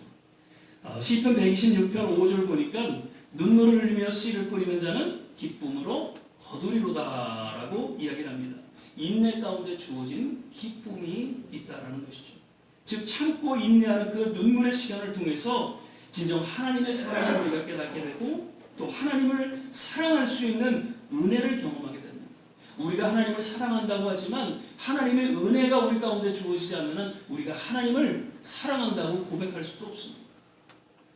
시편 126편 5절 보니까 눈물을 흘리며 씨를 뿌리는 자는 기쁨으로 거두리로다라고 이야기를 합니다. 인내 가운데 주어진 기쁨이 있다라는 것이죠. 즉 참고 인내하는 그 눈물의 시간을 통해서 진정 하나님의 사랑을 우리가 깨닫게 되고, 또 하나님을 사랑할 수 있는 은혜를 경험하게 됩니다. 우리가 하나님을 사랑한다고 하지만 하나님의 은혜가 우리 가운데 주어지지 않으면 우리가 하나님을 사랑한다고 고백할 수도 없습니다.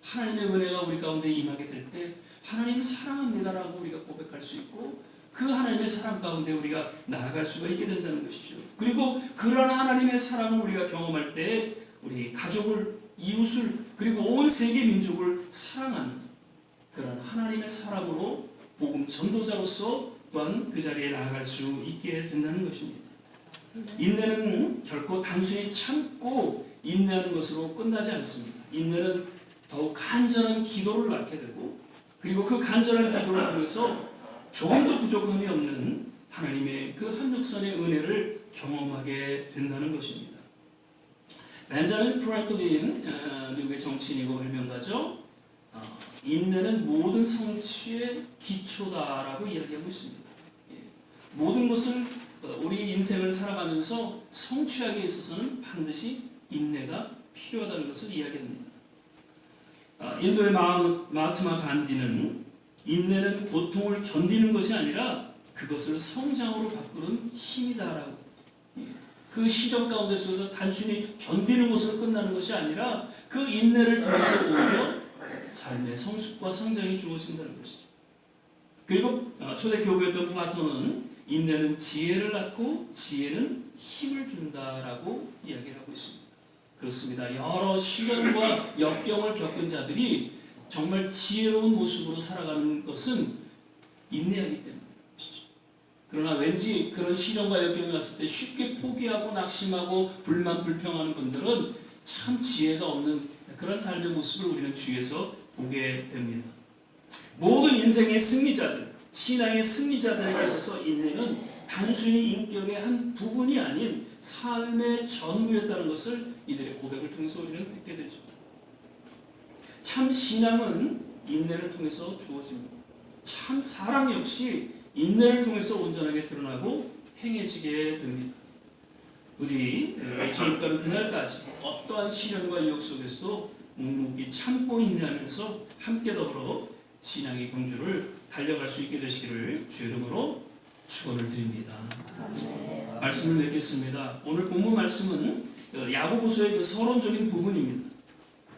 하나님의 은혜가 우리 가운데 임하게 될 때 하나님 사랑합니다라고 우리가 고백할 수 있고, 그 하나님의 사랑 가운데 우리가 나아갈 수가 있게 된다는 것이죠. 그리고 그런 하나님의 사랑을 우리가 경험할 때 우리 가족을, 이웃을, 그리고 온 세계 민족을 사랑하는 그런 하나님의 사랑으로 복음 전도자로서 또한 그 자리에 나아갈 수 있게 된다는 것입니다. 인내는 결코 단순히 참고 인내하는 것으로 끝나지 않습니다. 인내는 더욱 간절한 기도를 낳게 되고, 그리고 그 간절한 기도를 통해서 조금도 부족함이 없는 하나님의 그 합력선의 은혜를 경험하게 된다는 것입니다. 벤자민 프랭클린, 미국의 정치인이고 발명가죠. 인내는 모든 성취의 기초다라고 이야기하고 있습니다. 모든 것을 우리 인생을 살아가면서 성취하기 위해서는 반드시 인내가 필요하다는 것을 이야기합니다. 인도의 마하트마 간디는 인내는 고통을 견디는 것이 아니라 그것을 성장으로 바꾸는 힘이다라고, 그 시련 가운데 서서 단순히 견디는 것으로 끝나는 것이 아니라 그 인내를 통해서 오히려 삶의 성숙과 성장이 주어진다는 것이죠. 그리고 초대 교부였던 플라톤은 인내는 지혜를 낳고 지혜는 힘을 준다라고 이야기를 하고 있습니다. 그렇습니다. 여러 시련과 역경을 겪은 자들이 정말 지혜로운 모습으로 살아가는 것은 인내하기 때문인 것이죠. 그러나 왠지 그런 시련과 역경이 왔을 때 쉽게 포기하고 낙심하고 불만 불평하는 분들은 참 지혜가 없는 그런 삶의 모습을 우리는 주위에서 보게 됩니다. 모든 인생의 승리자들, 신앙의 승리자들에게 있어서 인내는 단순히 인격의 한 부분이 아닌 삶의 전부였다는 것을 이들의 고백을 통해서 우리는 듣게 되죠. 참 신앙은 인내를 통해서 주어집니다. 참 사랑 역시 인내를 통해서 온전하게 드러나고 행해지게 됩니다. 우리 전국가는 그날까지 어떠한 시련과 유혹 속에서도 묵묵히 참고 인내하면서 함께 더불어 신앙의 경주를 달려갈 수 있게 되시기를 주 이름으로 축원을 드립니다. 말씀을 맺겠습니다. 오늘 본문 말씀은 야고보서의 그 서론적인 부분입니다.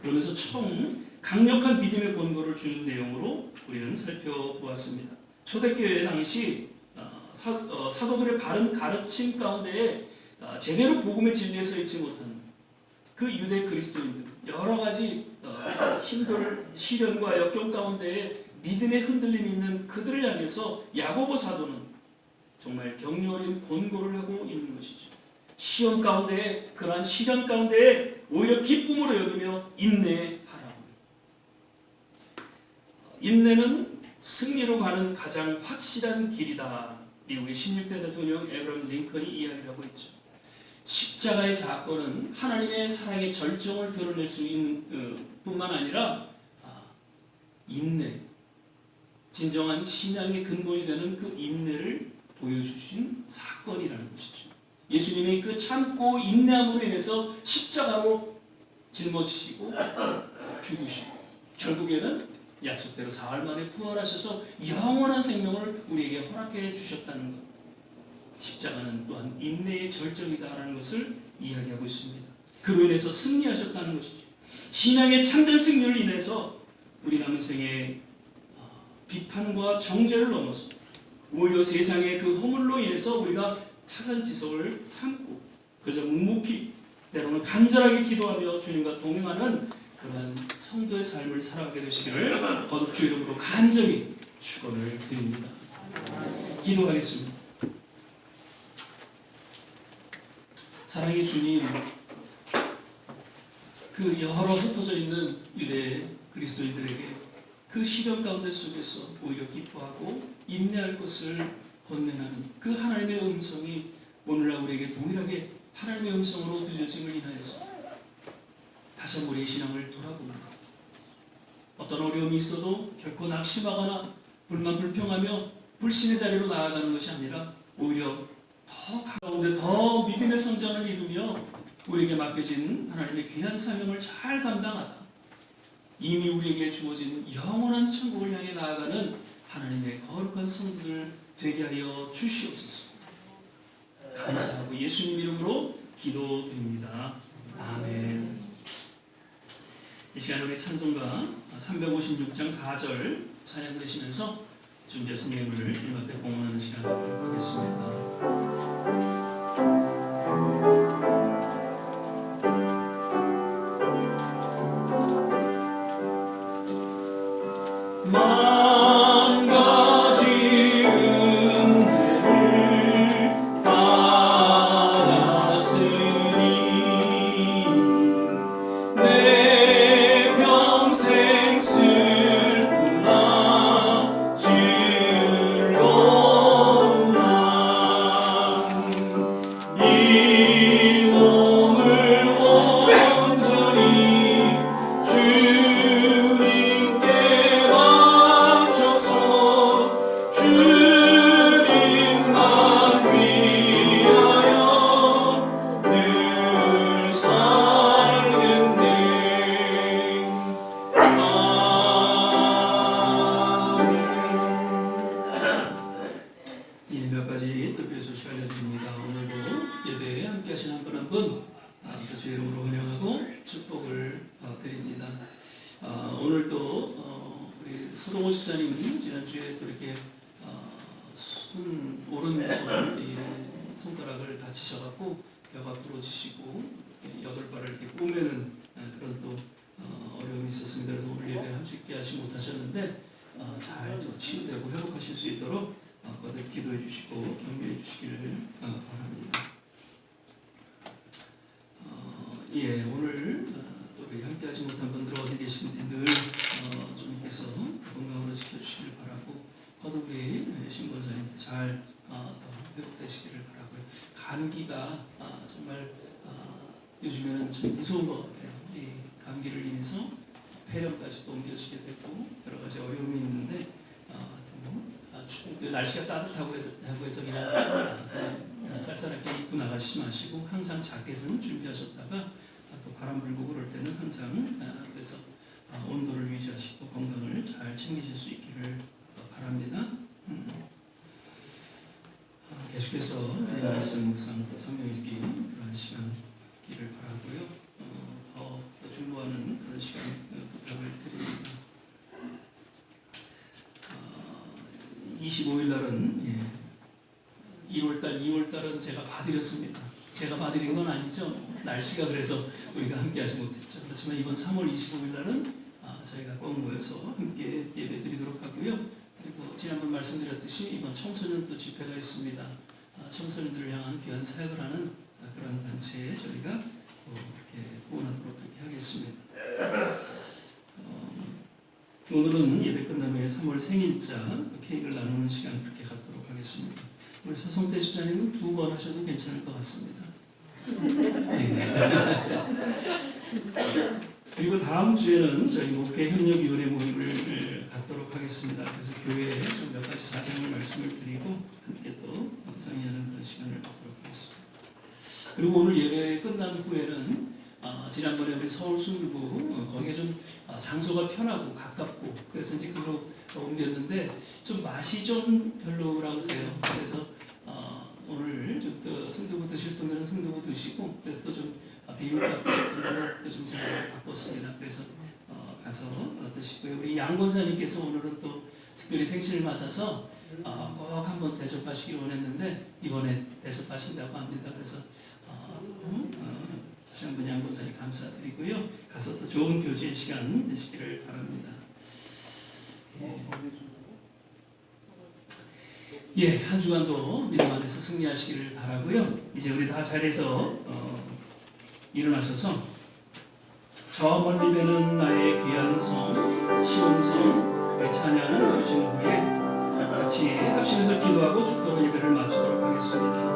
그러면서 처음 강력한 믿음의 권고를 주는 내용으로 우리는 살펴보았습니다. 초대교회 당시 사도들의 바른 가르침 가운데 제대로 복음의 진리에 서 있지 못한 그 유대 그리스도인들, 여러 가지 힘들 시련과 역경 가운데 믿음의 흔들림이 있는 그들을 향해서 야고보 사도는 정말 격려 어린 권고를 하고 있는 것이죠. 시험 가운데, 그러한 시련 가운데 오히려 기쁨으로 여기며 인내하라고. 인내는 승리로 가는 가장 확실한 길이다. 미국의 16대 대통령 에브라임 링컨이 이야기를 하고 있죠. 십자가의 사건은 하나님의 사랑의 절정을 드러낼 수 있는 뿐만 아니라 인내, 진정한 신앙의 근본이 되는 그 인내를 보여주신 사건이라는 것이죠. 예수님이 그 참고 인내함으로 인해서 십자가로 짊어지시고 죽으시고 결국에는 약속대로 사흘 만에 부활하셔서 영원한 생명을 우리에게 허락해 주셨다는 것. 십자가는 또한 인내의 절정이다라는 것을 이야기하고 있습니다. 그로 인해서 승리하셨다는 것이죠. 신앙의 참된 승리를 인해서 우리 남은 생에 비판과 정죄를 넘어서 오히려 세상의 그 허물로 인해서 우리가 타산지석을 삼고 그저 묵묵히 때로는 간절하게 기도하며 주님과 동행하는 그러한 성도의 삶을 살아가게 되시기를 거듭 주 이름으로 간절히 축원을 드립니다. 기도하겠습니다. 사랑의 주님, 그 여러 흩어져 있는 유대 그리스도인들에게 그 시련 가운데 속에서 오히려 기뻐하고 인내할 것을 권면하는 그 하나님의 음성이 오늘날 우리에게 동일하게 하나님의 음성으로 들려짐을 인하여서 다시 한번 우리의 신앙을 돌아봅니다. 어떤 어려움이 있어도 결코 낙심하거나 불만불평하며 불신의 자리로 나아가는 것이 아니라 오히려 더 가까운데 더 믿음의 성장을 이루며 우리에게 맡겨진 하나님의 귀한 사명을 잘 감당하다 이미 우리에게 주어진 영원한 천국을 향해 나아가는 하나님의 거룩한 성도들 되게 하여 주시옵소서. 감사하고 예수님 이름으로 기도드립니다. 아멘. 이 시간에 우리 찬송가 356장 4절 찬양 들으시면서 준비하신 예물을 주님 앞에 공헌하는 시간 갖도록 하겠습니다. 몇 가지 특별 소식 알려드립니다. 오늘도 예배에 함께 하신 한 분 한 분 주의 이름으로 환영하고 축복을 드립니다. 오늘 또 우리 서동호 집사님 지난주에 또 이렇게 오른손 손가락을 다치셔갖고 뼈가 부러지시고 8발을 이렇게 꼬매는 그런 또 어려움이 있었습니다. 그래서 오늘 예배 함께 하지 못하셨는데 잘 치유되고 회복하실 수 있도록 거듭 기도해 주시고 격려해 주시기를 바랍니다. 오늘 또 우리 함께하지 못한 분들 어디 계신지 늘 주님께서 건강으로 지켜주시길 바라고 거듭 우리 신권사님도 잘 더 회복되시기를 바라고요. 감기가 정말 요즘에는 참 무서운 것 같아요. 이 감기를 인해서 폐렴까지도 옮겨지게 되고 여러 가지 어려움이 있는데 날씨가 따뜻하고 해서 그냥 쌀쌀하게 입고 나가시지 마시고 항상 자켓은 준비하셨다가 또 바람 불고 그럴 때는 항상 그래서 온도를 유지하시고 건강을 잘 챙기실 수 있기를 바랍니다. 계속해서 말씀 묵상 성경 읽기 그런 시간 있기를 바라고요. 더 중보하는 그런 시간 부탁을 드립니다. 25일 날은 1월달, 2월달은 제가 봐드렸습니다. 제가 봐드린 건 아니죠. 날씨가 그래서 우리가 함께하지 못했죠. 그렇지만 이번 3월 25일 날은 저희가 꼭 모여서 함께 예배드리도록 하고요. 그리고 지난번 말씀드렸듯이 이번 청소년 또 집회가 있습니다. 청소년들을 향한 귀한 사역을 하는 그런 단체에 저희가 또 이렇게 후원하도록 그렇게 하겠습니다. 오늘은 예배 끝난 후에 3월 생일자 또 케이크를 나누는 시간 그렇게 갖도록 하겠습니다. 우리 서성태 집사님은 2번 하셔도 괜찮을 것 같습니다. 그리고 다음 주에는 저희 목회협력위원회 모임을 갖도록 하겠습니다. 그래서 교회에 좀 몇 가지 사정을 말씀을 드리고 함께 또 상의하는 그런 시간을 갖도록 하겠습니다. 그리고 오늘 예배 끝난 후에는 지난번에 우리 서울 순교부 거기에 좀 장소가 편하고 가깝고 그래서 이제 그걸로 옮겼는데 좀 맛이 좀 별로라고 하세요. 그래서 오늘 좀 또 순두부 드실 분들은 순두부 드시고 그래서 또 좀 비빔밥 드실 분들은 또 좀 제가 바꿨습니다. 그래서 가서 드시고요. 우리 양 권사님께서 오늘은 또 특별히 생신을 맞아서 꼭 한번 대접하시길 원했는데 이번에 대접하신다고 합니다. 그래서 다시 한번 양 권사님 감사드리고요. 가서 또 좋은 교제 시간 되시기를 바랍니다. 한 주간도 믿음 안에서 승리하시기를 바라고요. 이제 우리 다 자리에서 일어나셔서 저 멀리 배는 나의 귀한 성 시온성 우리 찬양을 보신 후에 같이 합심해서 기도하고 죽도록 예배를 마치도록 하겠습니다.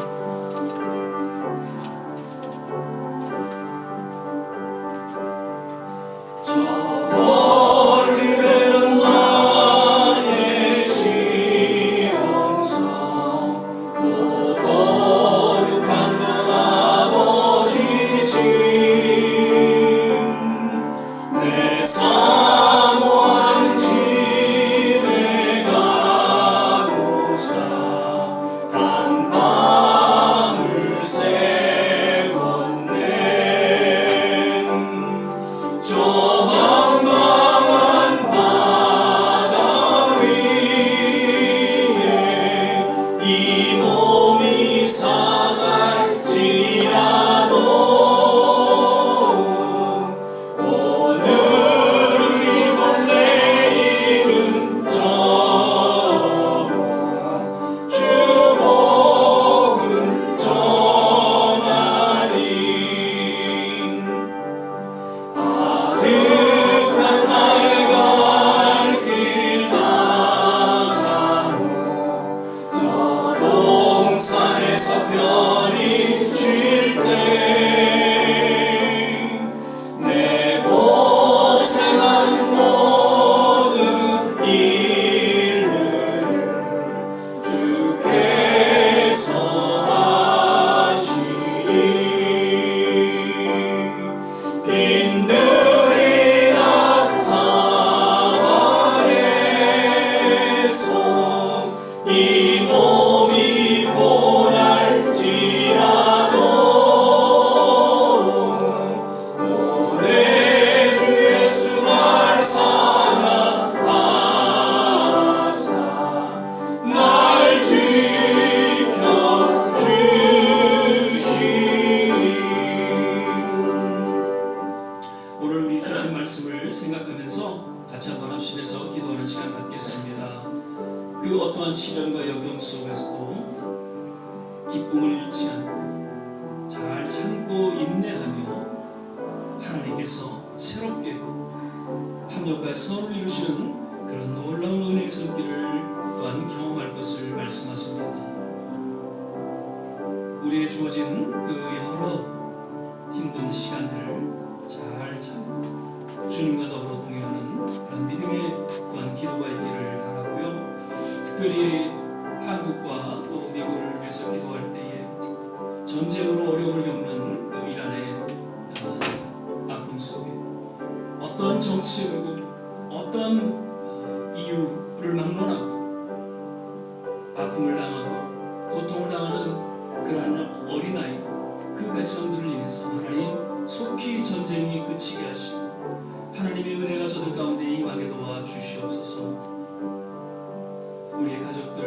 그 어떠한 시련과 역경 속에서도 기쁨을 잃지 않고 잘 참고 인내하며 하나님께서 새롭게 합력과 선을 이루시는 그런 놀라운 은혜의 손길을 또한 경험할 것을 말씀하십니다. 우리의 주어진 그 여러 힘든 시간들을 잘 참고 주님과 더불어 동행하는 그런 믿음의 또한 기도가 있기를 바라고요. 특별히 한국과 또 미국을 위해서 기도할 때에 전쟁으로 어려움을 겪는 그 이란의 아픔 속에 어떠한 정치적이고 어떠한 이유를 막론하고 아픔을 당하고 고통을 당하는 그러한 어린아이 그 백성들을 인해서 하나님 속히 전쟁이 그치게 하시고 하나님의 은혜가 저들 가운데 임하게 도와주시옵소서. 우리의 가족들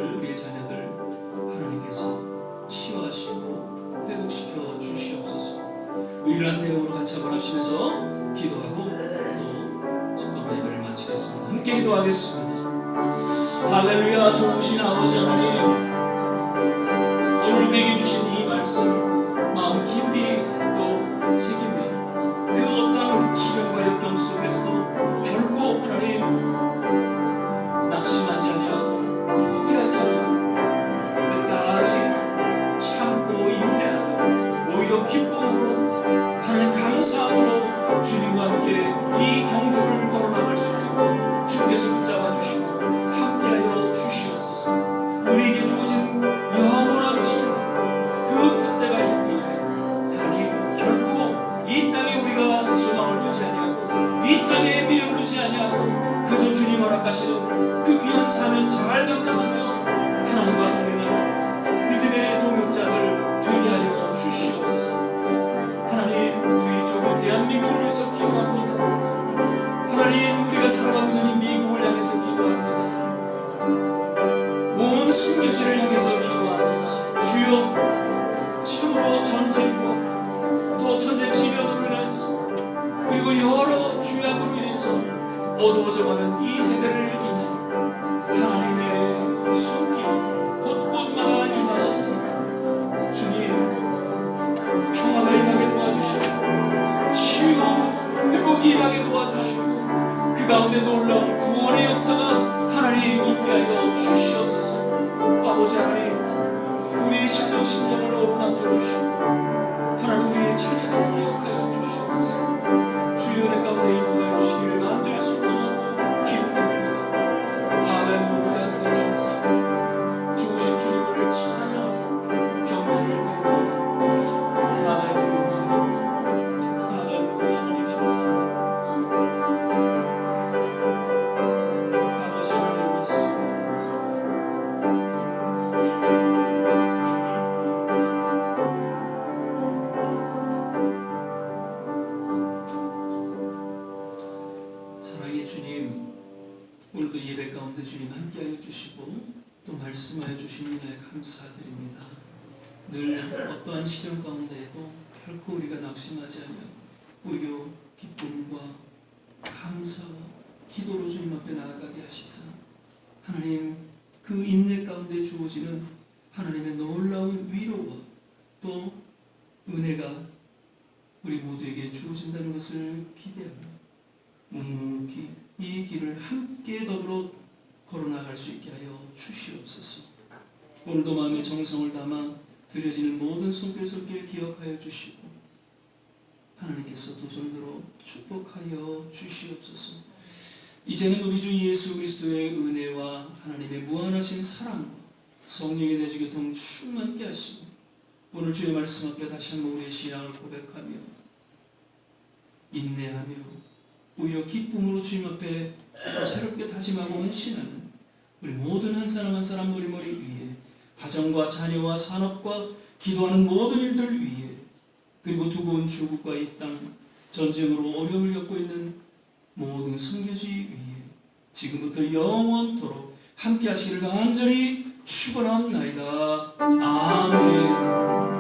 기도하겠습니다. 할렐루야. 좋으신 아버지 하나님, 오늘 우리에게 주신 이 말씀 마음 깊이 또 새기며 그 어떤 시련과 역경 속에서도 결코 하나님 낙심하지 아니하고 포기하지 아니하고 끝까지 참고 인내하며 오히려 기쁨으로 하나님 감사함으로 주님과 함께 이 경주를 걸어나갈 수 있도록 주께서 붙잡아 주시고 함께하여 주시옵소서. 우리에게 주어진 영원한 그 그때가 있기에 하나님 결코 이 땅에 우리가 소망을 두지 아니하고 이 땅에 미련 두지 아니하고 그저 주님 허락하시는 그 귀한 사명 잘 감당하며 하나님과 동행하는 믿음의 동역자들 되게 하여 주시옵소서. 하나님, 우리 조국 대한민국을 위해서 기도합니다. 하나님, 우리가 살아가고 있는 이 미국을 향해서 기도합니다. 온 순교지를 향해서 기도합니다. 주여, 참으로 전쟁과 또 천재지변으로 인해서 그리고 여러 죄악으로 인해서 어두워져가는 이 세대를 인해 하나님의 손길 곳곳마다 임하시사 주님 평화가 임하게 도와주시고 치유와 회복이 임하게 도와주시고 그 가운데 놀라운 구원의 역사가 하나님 있게 하여 주시옵소서. 아버지 하나님, 우리의 심령을 어루만져 주시고 하나님 우리의 자녀들을 기억하여 주시옵소서. 주의 은혜 가운데 인도해 주시기를 간절히 소망하고 기도합니다. 할렐루야. 하나님 감사합니다. 좋으신 주님을 찬양하고 경배를 드립니다. 할렐루야. 할렐루야. 하나님 감사합니다. 아버지 하나님 믿습니다. 사랑의 주님, 오늘도 예배 가운데 주님 함께하여 주시고 또 말씀하여 주신 은혜 감사드립니다. 늘 어떠한 시련 가운데에도 결코 우리가 낙심하지 아니하고 오히려 기쁨과 감사와 기도로 주님 앞에 나아가게 하시사 하나님 그 인내 가운데 주어지는 하나님의 놀라운 위로와 또 은혜가 우리 모두에게 주어진다는 것을 기대하며 묵묵히 이 길을 함께 더불어 걸어나갈 수 있게 하여 주시옵소서. 오늘도 마음의 정성을 담아 드려지는 모든 손길 기억하여 주시고 하나님께서 두 손 들어 축복하여 주시옵소서. 이제는 우리 주 예수 그리스도의 은혜와 하나님의 무한하신 사랑과 성령의 내주 교통 충만케 하시고 오늘 주의 말씀 앞에 다시 한번 우리의 신앙을 고백하며 인내하며 오히려 기쁨으로 주님 앞에 새롭게 다짐하고 헌신하는 우리 모든 한 사람 한 사람 머리머리 위에 가정과 자녀와 산업과 기도하는 모든 일들 위에 그리고 두고 온 주국과 이 땅 전쟁으로 어려움을 겪고 있는 모든 선교지 위에 지금부터 영원토록 함께 하시기를 간절히 축원합나이다. 아멘.